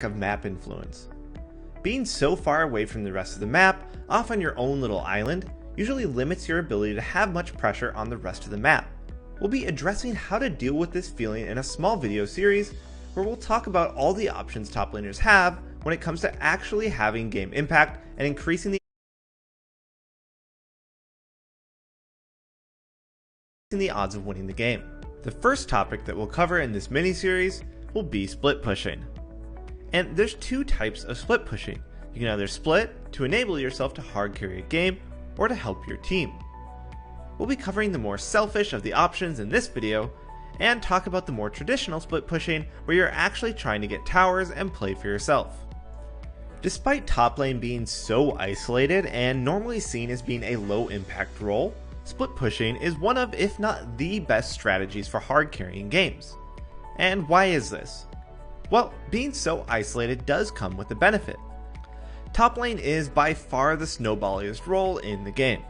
of map influence. Being so far away from the rest of the map, off on your own little island, usually limits your ability to have much pressure on the rest of the map. We'll be addressing how to deal with this feeling in a small video series where we'll talk about all the options top laners have when it comes to actually having game impact and increasing the odds of winning the game. The first topic that we'll cover in this mini-series will be split pushing. And there's two types of split pushing. You can either split to enable yourself to hard carry a game or to help your team. We'll be covering the more selfish of the options in this video and talk about the more traditional split pushing where you're actually trying to get towers and play for yourself. Despite top lane being so isolated and normally seen as being a low impact role, split pushing is one of, if not the best strategies for hard carrying games. And why is this? Well, being so isolated does come with a benefit. Top lane is by far the snowballiest role in the game.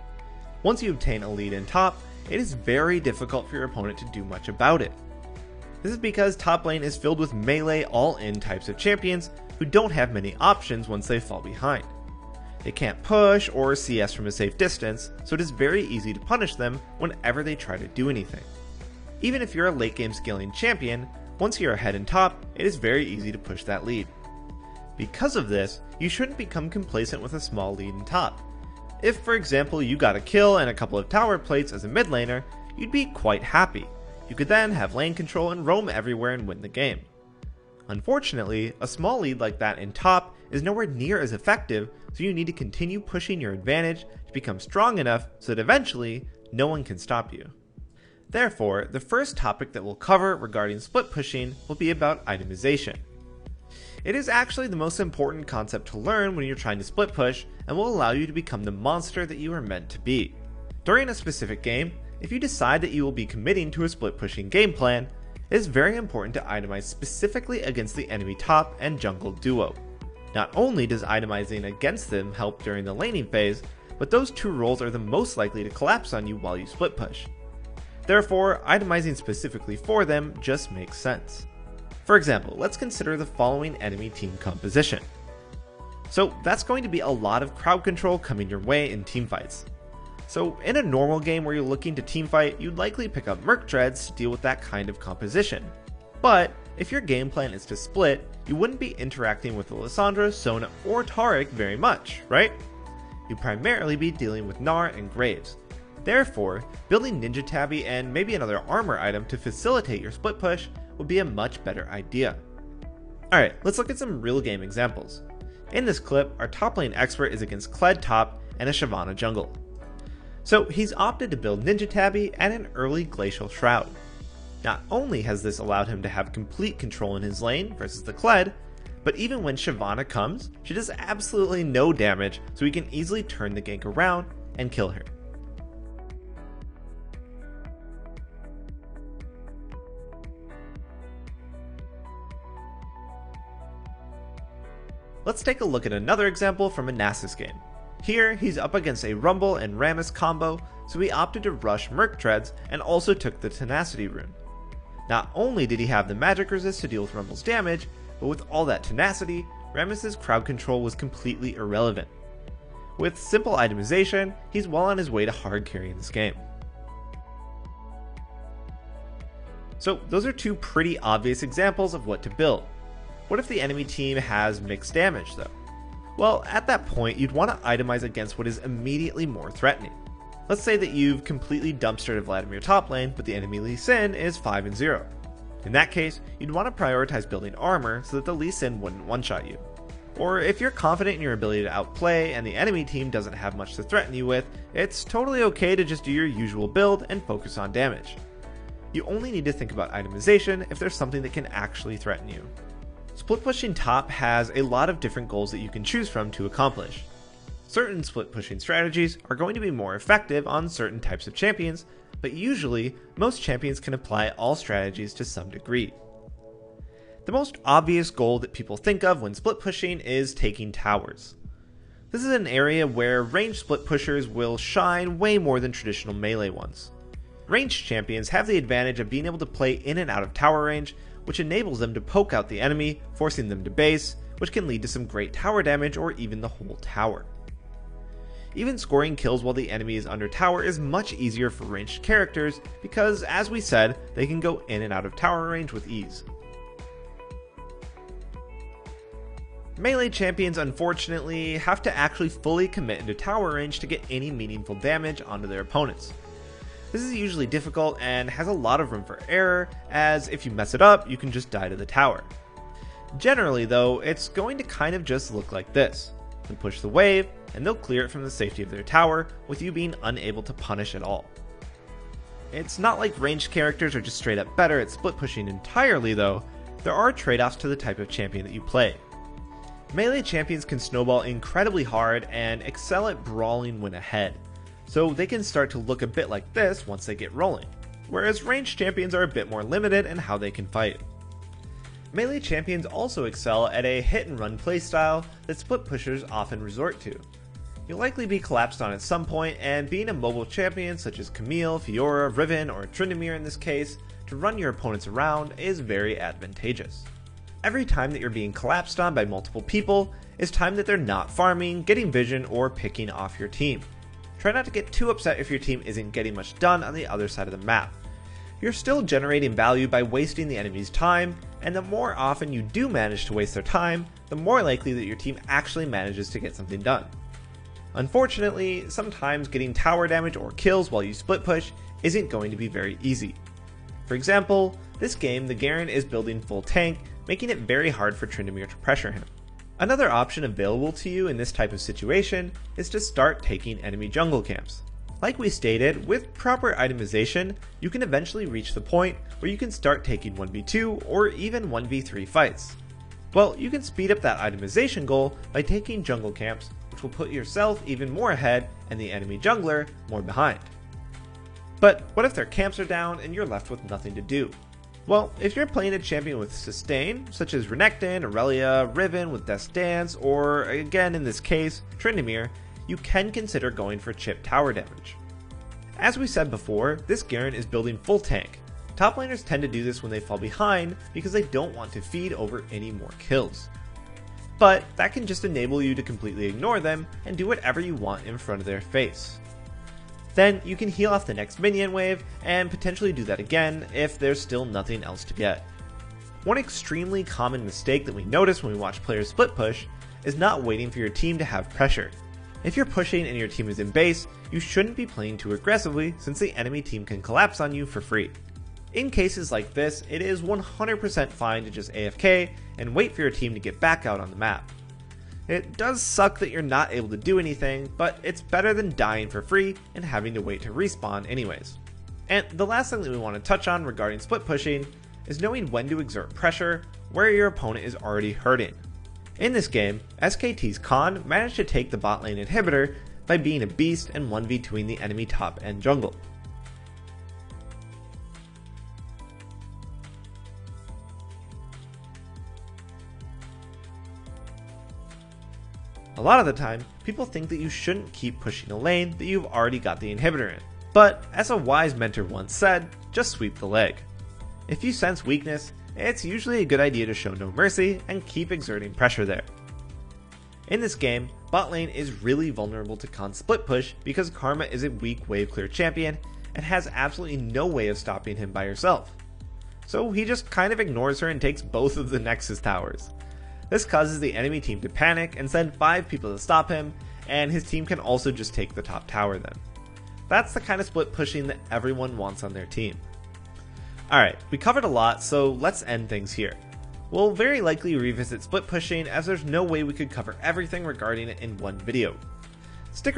Once you obtain a lead in top, it is very difficult for your opponent to do much about it. This is because top lane is filled with melee all-in types of champions who don't have many options once they fall behind. They can't push or CS from a safe distance, so it is very easy to punish them whenever they try to do anything. Even if you're a late game scaling champion, once you're ahead in top, it is very easy to push that lead. Because of this, you shouldn't become complacent with a small lead in top. If, for example, you got a kill and a couple of tower plates as a mid laner, you'd be quite happy. You could then have lane control and roam everywhere and win the game. Unfortunately, a small lead like that in top is nowhere near as effective, so you need to continue pushing your advantage to become strong enough so that eventually, no one can stop you. Therefore, the first topic that we'll cover regarding split pushing will be about itemization. It is actually the most important concept to learn when you're trying to split push and will allow you to become the monster that you are meant to be. During a specific game, if you decide that you will be committing to a split pushing game plan, it is very important to itemize specifically against the enemy top and jungle duo. Not only does itemizing against them help during the laning phase, but those two roles are the most likely to collapse on you while you split push. Therefore, itemizing specifically for them just makes sense. For example, let's consider the following enemy team composition. So that's going to be a lot of crowd control coming your way in teamfights. So in a normal game where you're looking to teamfight, you'd likely pick up Merc Dreads to deal with that kind of composition. But if your game plan is to split, you wouldn't be interacting with Lissandra, Sona, or Taric very much, right? You'd primarily be dealing with Gnar and Graves. Therefore, building Ninja Tabby and maybe another armor item to facilitate your split push would be a much better idea. Alright, let's look at some real game examples. In this clip, our top lane expert is against Kled top and a Shyvana jungle. So he's opted to build Ninja Tabby and an early Glacial Shroud. Not only has this allowed him to have complete control in his lane versus the Kled, but even when Shyvana comes, she does absolutely no damage, so he can easily turn the gank around and kill her. Let's take a look at another example from a Nasus game. Here, he's up against a Rumble and Rammus combo, so he opted to rush Merc Treads and also took the Tenacity rune. Not only did he have the magic resist to deal with Rumble's damage, but with all that tenacity, Rammus's crowd control was completely irrelevant. With simple itemization, he's well on his way to hard carrying this game. So those are two pretty obvious examples of what to build. What if the enemy team has mixed damage though? Well, at that point, you'd want to itemize against what is immediately more threatening. Let's say that you've completely dumpstered Vladimir top lane, but the enemy Lee Sin is 5-0. In that case, you'd want to prioritize building armor so that the Lee Sin wouldn't one-shot you. Or if you're confident in your ability to outplay and the enemy team doesn't have much to threaten you with, it's totally okay to just do your usual build and focus on damage. You only need to think about itemization if there's something that can actually threaten you. Split pushing top has a lot of different goals that you can choose from to accomplish. Certain split pushing strategies are going to be more effective on certain types of champions, but usually, most champions can apply all strategies to some degree. The most obvious goal that people think of when split pushing is taking towers. This is an area where ranged split pushers will shine way more than traditional melee ones. Ranged champions have the advantage of being able to play in and out of tower range, which enables them to poke out the enemy, forcing them to base, which can lead to some great tower damage or even the whole tower. Even scoring kills while the enemy is under tower is much easier for ranged characters because, as we said, they can go in and out of tower range with ease. Melee champions unfortunately have to actually fully commit into tower range to get any meaningful damage onto their opponents. This is usually difficult and has a lot of room for error, as if you mess it up, you can just die to the tower. Generally though, it's going to kind of just look like this. They'll push the wave, and they'll clear it from the safety of their tower, with you being unable to punish at all. It's not like ranged characters are just straight up better at split pushing entirely though. There are trade-offs to the type of champion that you play. Melee champions can snowball incredibly hard and excel at brawling when ahead, so they can start to look a bit like this once they get rolling, whereas ranged champions are a bit more limited in how they can fight. Melee champions also excel at a hit and run playstyle that split pushers often resort to. You'll likely be collapsed on at some point, and being a mobile champion such as Camille, Fiora, Riven, or Tryndamere in this case, to run your opponents around is very advantageous. Every time that you're being collapsed on by multiple people is time that they're not farming, getting vision, or picking off your team. Try not to get too upset if your team isn't getting much done on the other side of the map. You're still generating value by wasting the enemy's time, and the more often you do manage to waste their time, the more likely that your team actually manages to get something done. Unfortunately, sometimes getting tower damage or kills while you split push isn't going to be very easy. For example, this game the Garen is building full tank, making it very hard for Tryndamere to pressure him. Another option available to you in this type of situation is to start taking enemy jungle camps. Like we stated, with proper itemization, you can eventually reach the point where you can start taking 1v2 or even 1v3 fights. Well, you can speed up that itemization goal by taking jungle camps, which will put yourself even more ahead and the enemy jungler more behind. But what if their camps are down and you're left with nothing to do? Well, if you're playing a champion with sustain, such as Renekton, Aurelia, Riven with Death's Dance, or again in this case, Tryndamere, you can consider going for chip tower damage. As we said before, this Garen is building full tank. Top laners tend to do this when they fall behind because they don't want to feed over any more kills. But that can just enable you to completely ignore them and do whatever you want in front of their face. Then you can heal off the next minion wave and potentially do that again if there's still nothing else to get. One extremely common mistake that we notice when we watch players split push is not waiting for your team to have pressure. If you're pushing and your team is in base, you shouldn't be playing too aggressively since the enemy team can collapse on you for free. In cases like this, it is 100% fine to just AFK and wait for your team to get back out on the map. It does suck that you're not able to do anything, but it's better than dying for free and having to wait to respawn anyways. And the last thing that we want to touch on regarding split pushing is knowing when to exert pressure where your opponent is already hurting. In this game, SKT's Khan managed to take the bot lane inhibitor by being a beast and 1v2ing the enemy top and jungle. A lot of the time, people think that you shouldn't keep pushing a lane that you've already got the inhibitor in. But as a wise mentor once said, just sweep the leg. If you sense weakness, it's usually a good idea to show no mercy and keep exerting pressure there. In this game, bot lane is really vulnerable to Khan's split push because Karma is a weak wave clear champion and has absolutely no way of stopping him by herself. So he just kind of ignores her and takes both of the Nexus towers. This causes the enemy team to panic and send 5 people to stop him, and his team can also just take the top tower then. That's the kind of split pushing that everyone wants on their team. Alright, we covered a lot, so let's end things here. We'll very likely revisit split pushing as there's no way we could cover everything regarding it in one video. Stick